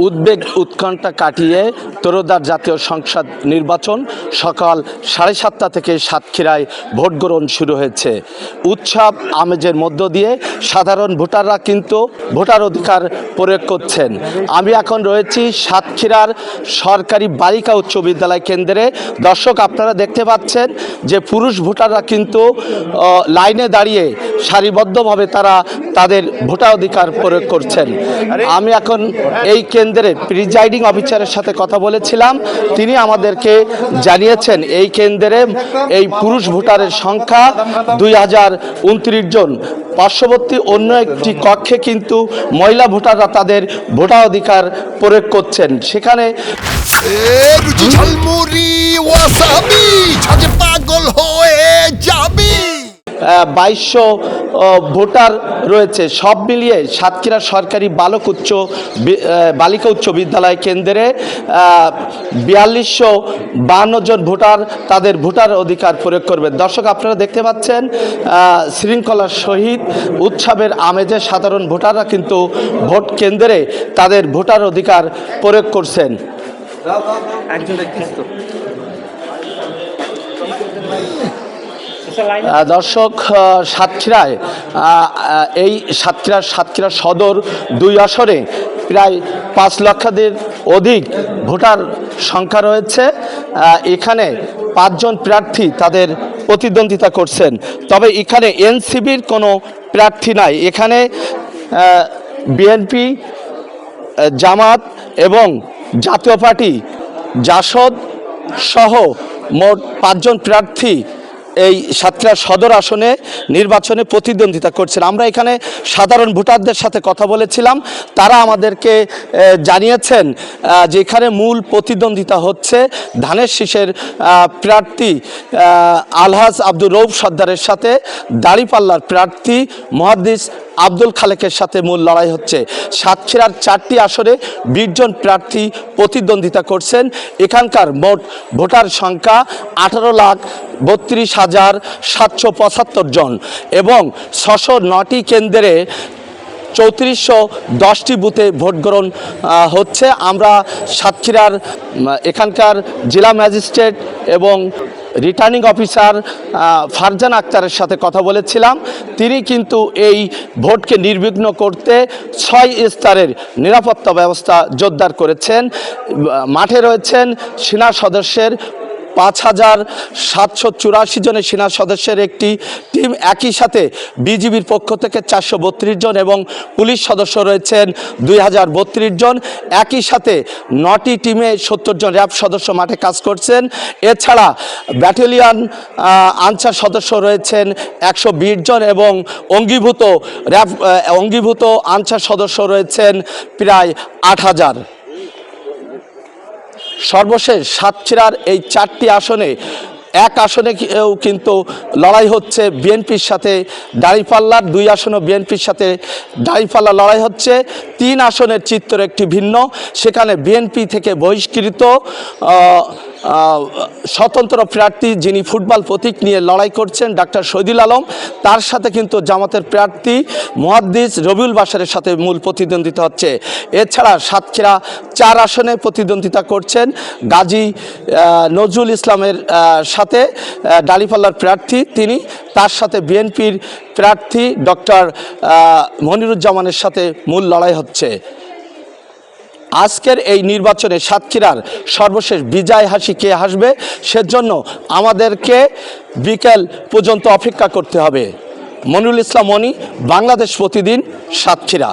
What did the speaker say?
উদ্বেগ উৎকণ্ঠা কাটিয়ে তোরোদার জাতীয় সংসদ নির্বাচন সকাল 7:30 থেকে সাতক্ষীরায় ভোট গ্রহণ শুরু হয়েছে। উৎসব আমেজের মধ্য দিয়ে সাধারণ ভোটাররা কিন্তু ভোটার অধিকার প্রয়োগ করছেন। আমি এখন রয়েছি সাতক্ষীরার সরকারি বালিকা উচ্চ বিদ্যালয় কেন্দ্রে। দর্শক, আপনারা দেখতে পাচ্ছেন যে পুরুষ ভোটাররা কিন্তু লাইনে দাঁড়িয়ে সারিবদ্ধভাবে তারা তাদের ভোটাধিকার প্রয়োগ করছেন। আমি এখন এই কেন্দ্রে প্রিজাইডিং অফিসারের সাথে কথা বলেছিলাম। তিনি আমাদেরকে জানিয়েছেন এই কেন্দ্রে এই পুরুষ ভোটারের সংখ্যা 2029 জন। পার্শ্ববর্তী অন্য একটি কক্ষে কিন্তু মহিলা ভোটাররা তাদের ভোটাধিকার প্রয়োগ করছেন। সেখানে পাগল হয়ে যাবি 2200 ভোটার রয়েছে। সব মিলিয়ে সাতক্ষীরা সরকারি বালিকা উচ্চ বিদ্যালয় কেন্দ্রে 4252 জন ভোটার তাদের ভোটার অধিকার প্রয়োগ করবে। দর্শক, আপনারা দেখতে পাচ্ছেন শৃঙ্খলার সহিত উৎসবের আমেজে সাধারণ ভোটাররা কিন্তু ভোট কেন্দ্রে তাদের ভোটার অধিকার প্রয়োগ করছেন। দর্শক, সাতক্ষীরায় এই সাতক্ষীরা সদর 2 আসনে প্রায় 5 লক্ষের অধিক ভোটার সংখ্যা রয়েছে। এখানে 5 জন প্রার্থী তাদের প্রতিদ্বন্দ্বিতা করছেন। তবে এখানে এনসিবির কোনো প্রার্থী নাই। এখানে বিএনপি, জামাত এবং জাতীয় পার্টি জাসদ সহ মোট 5 জন প্রার্থী এই সাতক্ষীরা সদর আসনে নির্বাচনে প্রতিদ্বন্দ্বিতা করছেন। আমরা এখানে সাধারণ ভোটারদের সাথে কথা বলেছিলাম। তারা আমাদেরকে জানিয়েছেন যে এখানে মূল প্রতিদ্বন্দ্বিতা হচ্ছে ধানের শীষের প্রার্থী আলহাজ আব্দুর রৌফ সর্দারের সাথে দাঁড়িপাল্লার প্রার্থী মুহাদ্দিস আব্দুল খালেকের সাথে মূল লড়াই হচ্ছে। সাতক্ষীরার 4টি আসনে 20 জন প্রার্থী প্রতিদ্বন্দ্বিতা করছেন। এখানকার মোট ভোটার সংখ্যা 18,32,775 জন এবং 609টি কেন্দ্রে 3410টি বুথে ভোট গ্রহণ হচ্ছে। আমরা সাতক্ষীরার এখানকার জেলা ম্যাজিস্ট্রেট এবং রিটার্নিং অফিসার ফারজান আক্তারের সাথে কথা বলেছিলাম। তিনি কিন্তু এই ভোটকে নির্বিঘ্ন করতে 6 স্তরের নিরাপত্তা ব্যবস্থা জোরদার করেছেন। মাঠে রয়েছেন সেনা সদস্যের 5784 জনের সেনা সদস্যের একটি টিম, একই সাথে বিজিবির পক্ষ থেকে 432 জন এবং পুলিশ সদস্য রয়েছেন 2032 জন। একই সাথে 9টি টিমে 70 জন র্যাব সদস্য মাঠে কাজ করছেন। এছাড়া ব্যাটালিয়ন আনসার সদস্য রয়েছেন 120 জন এবং অঙ্গীভূত আনসার সদস্য রয়েছেন প্রায় 8000। সর্বশেষ সাতক্ষীরার এই 4টি আসনে এক আসনে কিন্তু লড়াই হচ্ছে বিএনপির সাথে দাঁড়িপাল্লার। 2 আসনে বিএনপির সাথে দাঁড়িপাল্লা লড়াই হচ্ছে। 3 আসনের চিত্র একটি ভিন্ন। সেখানে বিএনপি থেকে বহিষ্কৃত স্বতন্ত্র প্রার্থী যিনি ফুটবল প্রতীক নিয়ে লড়াই করছেন ডাক্তার শহীদুল আলম, তার সাথে কিন্তু জামাতের প্রার্থী মুহাদ্দিস রবিউল বাশারের সাথে মূল প্রতিদ্বন্দ্বিতা হচ্ছে। এছাড়া সাতক্ষীরা 4 আসনে প্রতিদ্বন্দ্বিতা করছেন গাজী নজরুল ইসলামের সাথে দাঁড়িপাল্লার প্রার্থী তিনি, তার সাথে বিএনপির প্রার্থী ডক্টর মনিরুজ্জামানের সাথে মূল লড়াই হচ্ছে। আজকের এই নির্বাচনে সাতক্ষীরার সর্বশেষ বিজয় হাসি কে হাসবে সেজন্য আমাদেরকে বিকেল পর্যন্ত অপেক্ষা করতে হবে। মনিরুল ইসলাম মনি, বাংলাদেশ প্রতিদিন, সাতক্ষীরা।